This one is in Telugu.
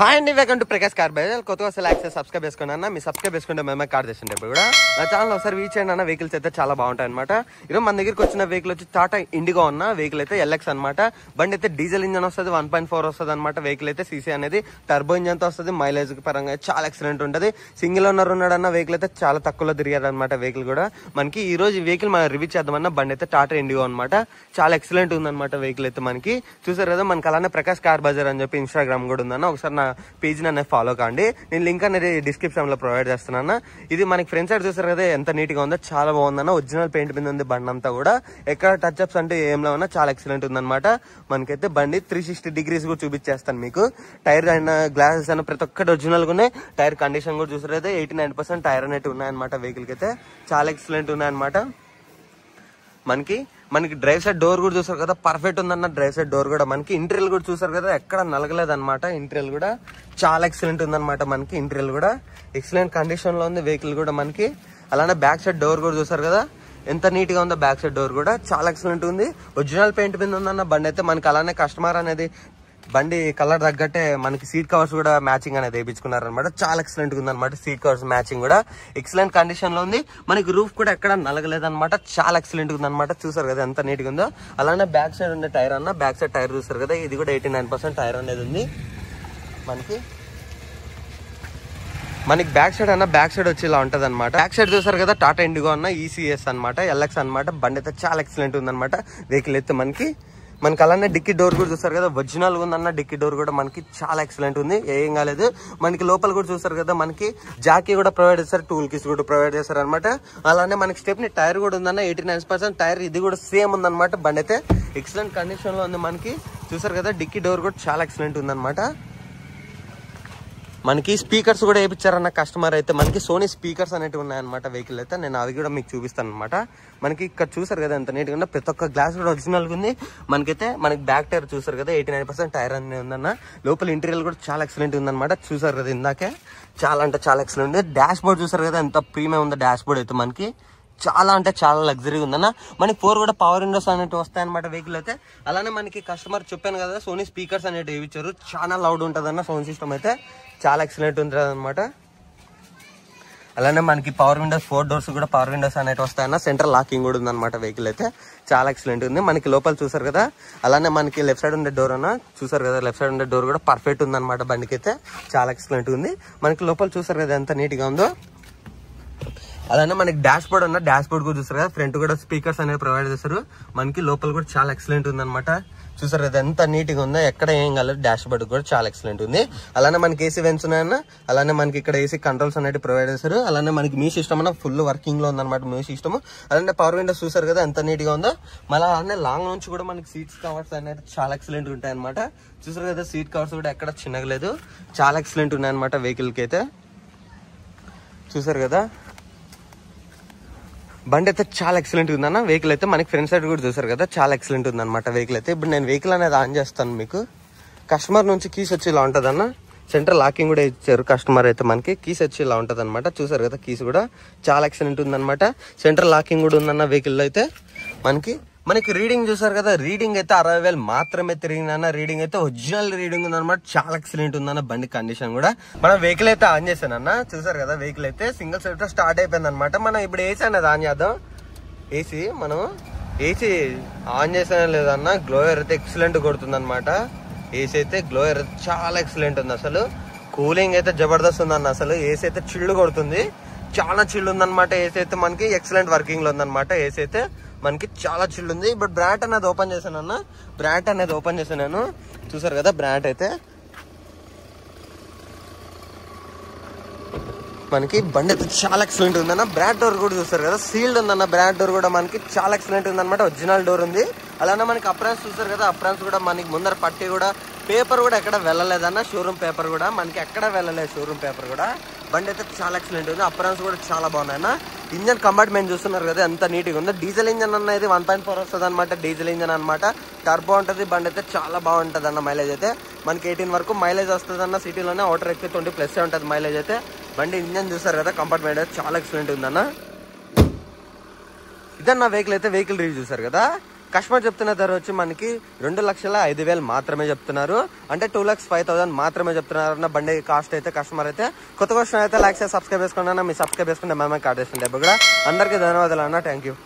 హాయ్ అండి, welcome to Prakash car by. కొత్తగా యాక్సెస్ సబ్స్క్రైబ్ చేసుకున్నా అన్న. మీ సబ్స్క్రైబ్ చేసుకుంటే మేమే కార్ చేస్తుంటే ఇప్పుడు కూడా నా ఛానల్ ఒకసారి రీచ్ చేయండి అన్న. వెహికల్స్ అయితే చాలా బాగుంటాయి అనమాట. ఈరోజు మన దగ్గరికి వచ్చిన వెహికల్ వచ్చి టాటా ఇండిగో ఉన్న వెహికల్ అయితే ఎల్ఎక్స్ అనమాట. బండి అయితే డీజిల్ ఇంజన్ వస్తుంది, 1.4 వస్తుంది అనమాట. వెహికల్ అయితే సీసీ అనేది టర్బో ఇంజన్ తో వస్తుంది. మైలేజ్ పరంగా చాలా ఎక్సలెంట్ ఉంటుంది. Single owner ఉన్నాడన్న. వెహికల్ అయితే చాలా తక్కువలో తిరిగారు అనమాట. వెహికల్ కూడా మనకి ఈ రోజు ఈ వెహికల్ మనం రివ్యూ చేద్దామన్న. బండి అయితే టాటా ఇండిగో అనమాట. చాలా ఎక్సలెంట్ ఉందన్నమాట. వెహికల్ అయితే మనకి చూసారు కదా. మనకి అలానే ప్రకాష్ కార్ బజార్ అని చెప్పి ఇన్స్టాగ్రామ్ కూడా ఉందన్న. ఒకసారి నా పేజ్ నన్ను ఫాలో కాండి. నేను లింక్ అనేది డిస్క్రిప్షన్ లో ప్రొవైడ్ చేస్తున్నాను. ఇది మనకి ఫ్రంట్ సైడ్ చూసారు కదా ఎంత నీట్ గా ఉందో, చాలా బాగుందన్న. ఒరిజినల్ పెయింట్ మీద ఉంది బండి అంతా కూడా. ఎక్కడ టచ్ అప్స్ అంటే ఏంలో ఉన్నా చాలా ఎక్సలెంట్ ఉందన్నమాట. మనకైతే బండి 360 డిగ్రీస్ కూడా చూపించేస్తాను మీకు. టైర్ అయినా గ్లాసెస్ అయినా ప్రతి ఒక్కటి ఒరిజినల్ గా ఉన్నాయి. టైర్ కండిషన్ కూడా చూసారు అయితే 89% టైర్ అనేది ఉన్నాయన్నమాట. వెహికల్ కి అయితే చాలా ఎక్సలెంట్ ఉన్నాయన్నమాట. మనకి డ్రైవ్ సైడ్ డోర్ కూడా చూసారు కదా, పర్ఫెక్ట్ ఉందన్న. డ్రైవ్ సైడ్ డోర్ కూడా మనకి ఇంటీరియల్ కూడా చూసారు కదా, ఎక్కడ నలగలేదు అనమాట. ఇంటీరియల్ కూడా చాలా ఎక్సలెంట్ ఉందన్నమాట. మనకి ఇంటీరియల్ కూడా ఎక్సలెంట్ కండిషన్ లో ఉంది వెహికల్ కూడా మనకి. అలానే బ్యాక్ సైడ్ డోర్ కూడా చూసారు కదా ఎంత నీట్ గా ఉందో. బ్యాక్ సైడ్ డోర్ కూడా చాలా ఎక్సలెంట్ ఉంది. ఒరిజినల్ పెయింట్ మీద ఉందన్న బండి అయితే మనకి. అలానే కస్టమర్ అనేది బండి కలర్ తగ్గట్టే మనకి సీట్ కవర్స్ కూడా మ్యాచింగ్ అనేది వేయించుకున్నారు అనమాట. చాలా ఎక్సలెంట్ గా ఉందన్నమాట. సీట్ కవర్స్ మ్యాచింగ్ కూడా ఎక్సలెంట్ కండిషన్ లో ఉంది. మనకి రూఫ్ కూడా ఎక్కడ నలగలేదన్నమాట. చాలా ఎక్సలెంట్ గా ఉందన్నమాట. చూసారు కదా ఎంత నీట్ గా ఉందో. అలానే బ్యాక్ సైడ్ ఉండే టైర్ అన్న, బ్యాక్ సైడ్ టైర్ చూసారు కదా, ఇది కూడా 89% టైర్ అనేది ఉంది మనకి బ్యాక్ సైడ్ అన్న. బ్యాక్ సైడ్ వచ్చి ఇలా ఉంటది అనమాట. బ్యాక్ సైడ్ చూసారు కదా టాటా ఇండిగో అన్న, ఈసీఎస్ అనమాట, ఎల్ఎక్స్ అనమాట. బండి అయితే చాలా ఎక్సలెంట్ ఉందన్నమాట. వెహికల్ అయితే మనకి అలానే డిక్కీ డోర్ కూడా చూసారు కదా, ఒరిజినల్ ఉందన్న. డిక్కీ డోర్ కూడా మనకి చాలా ఎక్సలెంట్ ఉంది, ఏం కాలేదు. మనకి లోపల కూడా చూసారు కదా, మనకి జాకీ కూడా ప్రొవైడ్ చేస్తారు, టూల్ కిస్ కూడా ప్రొవైడ్ చేస్తారు అనమాట. అలానే మనకి స్టెప్ని టైర్ కూడా ఉందన్న, 89% టైర్ ఇది కూడా సేమ్ ఉందన్నమాట. బండి అయితే ఎక్సలెంట్ కండిషన్ లో ఉంది మనకి. చూసారు కదా డిక్కీ డోర్ కూడా చాలా ఎక్సలెంట్ ఉందన్నమాట. మనకి స్పీకర్స్ కూడా వేయించారన్న కస్టమర్ అయితే. మనకి సోనీ స్పీకర్స్ అనేవి ఉన్నాయన్నమాట వెహికల్ అయితే. నేను అవి కూడా మీకు చూపిస్తాను అనమాట. మనకి ఇక్కడ చూసారు కదా ఎంత నీట్ గా ఉందో. ప్రతి ఒక్క గ్లాస్ కూడా ఒరిజినల్ గా ఉంది మనకైతే. మనకి బ్యాక్ టైర్ చూసారు కదా 89% టైర్ అనేది ఉందన్న. లోపల ఇంటీరియల్ కూడా చాలా ఎక్సలెంట్ ఉందన్నమాట. చూసారు కదా ఇందాకే, చాలా అంటే చాలా ఎక్సలెంట్ ఉంది. డాష్ బోర్డ్ చూసారు కదా ఎంత ప్రీమియం ఉందో డాష్ బోర్డ్ అయితే మనకి. చాలా అంటే చాలా లగ్జరీ ఉందన్న. మనకి 4 కూడా పవర్ విండోస్ అనేవి వస్తాయన్నమాట వెహికల్ అయితే. అలానే మనకి కస్టమర్ చెప్పాను కదా సోనీ స్పీకర్స్ అనేవి ఇచ్చారు. చాలా లౌడ్ ఉంటుంది అన్న. సౌండ్ సిస్టమ్ అయితే చాలా ఎక్సలెంట్ ఉంటుంది అనమాట. అలానే మనకి పవర్ విండోస్ 4 డోర్స్ కూడా పవర్ విండోస్ అనేవి వస్తాయన్న. సెంట్రల్ లాకింగ్ కూడా ఉందన్నమాట వెహికల్ అయితే. చాలా ఎక్సలెంట్ ఉంది. మనకి లోపల చూసారు కదా. అలానే మనకి లెఫ్ట్ సైడ్ ఉండే డోర్ అన్న చూసారు కదా, లెఫ్ట్ సైడ్ ఉండే డోర్ కూడా పర్ఫెక్ట్ ఉందన్నమాట. బండికి అయితే చాలా ఎక్సలెంట్ ఉంది. మనకి లోపల చూసారు కదా ఎంత నీట్ గా ఉందో. అలానే మనకి డాష్ బోర్డ్ ఉన్న, డాష్ బోర్డ్ కూడా చూసారు కదా, ఫ్రంట్ కూడా స్పీకర్స్ అనేవి ప్రొవైడ్ చేస్తారు మనకి. లోపల కూడా చాలా ఎక్సలెంట్ ఉంది అనమాట. చూసారు కదా ఎంత నీట్ గా ఉందో, ఎక్కడ ఏం కాలేదు. డాష్ బోర్డ్ కూడా చాలా ఎక్సలెంట్ ఉంది. అలానే మనకి ఏసీ వెంట్స్ ఉన్నాయన్న. అలానే మనకి ఇక్కడ ఏసీ కంట్రోల్స్ అనేవి ప్రొవైడ్ చేస్తారు. అలానే మనకి మీ సిస్టమ్ అన్న ఫుల్ వర్కింగ్ లో ఉందన్నమాట మీ సిస్టమ్. అలానే పవర్ విండోస్ చూసారు కదా ఎంత నీట్ గా ఉందో. మళ్ళీ అలానే లాంగ్ నుంచి కూడా మనకి సీట్స్ కవర్స్ అనేది చాలా ఎక్సలెంట్ ఉంటాయి అనమాట. చూసారు కదా సీట్ కవర్స్ కూడా ఎక్కడ చిన్నగా లేదు, చాలా ఎక్సలెంట్ ఉన్నాయి అనమాట వెహికల్ కి అయితే. చూసారు కదా బండి అయితే చాలా ఎక్సలెంట్ ఉందన్న. వెహికల్ అయితే మనకి ఫ్రంట్ సైడ్ కూడా చూసారు కదా చాలా ఎక్సలెంట్ ఉందన్నమాట వెహికల్ అయితే. ఇప్పుడు నేను వెహికల్ అనేది ఆన్ చేస్తాను మీకు. కస్టమర్ నుంచి కీస్ వచ్చి ఇలా ఉంటుంది అన్న. సెంట్రల్ లాకింగ్ కూడా ఇచ్చారు కస్టమర్ అయితే. మనకి కీస్ వచ్చి ఇలా ఉంటుంది అనమాట. చూసారు కదా కీస్ కూడా చాలా ఎక్సలెంట్ ఉందన్నమాట. సెంట్రల్ లాకింగ్ కూడా ఉందన్న వెహికల్ అయితే. మనకి రీడింగ్ చూసారు కదా, రీడింగ్ అయితే 60,000 మాత్రమే తిరిగిందన్న. రీడింగ్ అయితే ఒరిజినల్ రీడింగ్ ఉందన్నమాట. చాలా ఎక్సలెంట్ ఉందన్న బండి కండిషన్ కూడా. మనం వెహికల్ అయితే ఆన్ చేశానన్న. చూసారు కదా వెహికల్ అయితే సింగిల్ సైడ్ తో స్టార్ట్ అయిపోయింది అనమాట. మనం ఇప్పుడు ఏసీ అనేది ఆన్ చేద్దాం. ఏసీ ఆన్ చేసానే లేదన్న. గ్లోయర్ అయితే ఎక్సలెంట్ కొడుతుంది అనమాట. ఏసీ అయితే గ్లోయర్ చాలా ఎక్సలెంట్ ఉంది అసలు. కూలింగ్ అయితే జబర్దస్త్ ఉందన్న. అసలు ఏసీ అయితే చిల్లు కొడుతుంది, చాలా చిల్లు ఉందన్నమాట. ఏసీ అయితే మనకి ఎక్సలెంట్ వర్కింగ్ లో ఉందన్నమాట. ఏసీ అయితే మనకి చాలా చిల్లు ఉంది. ఇప్పుడు బ్రాండ్ అనేది ఓపెన్ చేశాను అన్న. బ్రాండ్ అనేది ఓపెన్ చేశాను నేను. చూసారు కదా బ్రాండ్ అయితే మనకి బండి అయితే చాలా ఎక్సలెంట్ ఉందన్న. బ్రాండ్ డోర్ కూడా చూసారు కదా సీల్డ్ ఉందన్న. బ్రాండ్ డోర్ కూడా మనకి చాలా ఎక్సలెంట్ ఉందన్నమాట. ఒరిజినల్ డోర్ ఉంది. అలానే మనకి అప్రాన్స్ చూసారు కదా, అప్రాన్స్ కూడా మనకి ముందర పట్టి కూడా పేపర్ కూడా ఎక్కడ వెళ్ళలేదన్న. షోరూమ్ పేపర్ కూడా మనకి ఎక్కడ వెళ్ళలేదు. షోరూమ్ పేపర్ కూడా బండి అయితే చాలా ఎక్సలెంట్ ఉంది. అప్రాన్స్ కూడా చాలా బాగున్నాయన్న. ఇంజన్ కంపార్ట్మెంట్ చూస్తున్నారు కదా ఎంత నీట్ గా ఉందో. డీజిల్ ఇంజన్ అన్న ఇది 1.4 వస్తుంది అనమాట. డీజిల్ ఇంజన్ అనమాట. టర్బో ఉంటుంది. బండి అయితే చాలా బాగుంటుంది అన్న. మైలేజ్ అయితే మనకి 18 వరకు మైలేజ్ వస్తుంది అన్న. సిటీలోనే అవుటర్ ఎక్కితే 20+ ఉంటుంది మైలేజ్ అయితే. బండి ఇంజన్ చూసారు కదా, కంపార్ట్మెంట్ అయితే చాలా ఎక్సలెంట్ ఉందన్న. ఇదన్న వెహికల్ అయితే. వెహికల్ రివ్యూ చూసారు కదా. కస్టమర్ చెప్తున్న ధర వచ్చి మనకి 2,05,000 మాత్రమే చెప్తున్నారు. అంటే 2,05,000 మాత్రమే చెప్తున్నారు అన్న బండి కాస్ట్ అయితే. కస్టమర్ అయితే కొత్త క్వశ్చన్ అయితే లైక్ చేసి సబ్స్క్రైబ్ చేసుకున్నా, మీ సబ్స్క్రైబ్ చేసుకుంటే మేమే కార్డ్ చేస్తుండే. అందరికీ ధన్యవాదాలు అన్న, థ్యాంక్ యూ.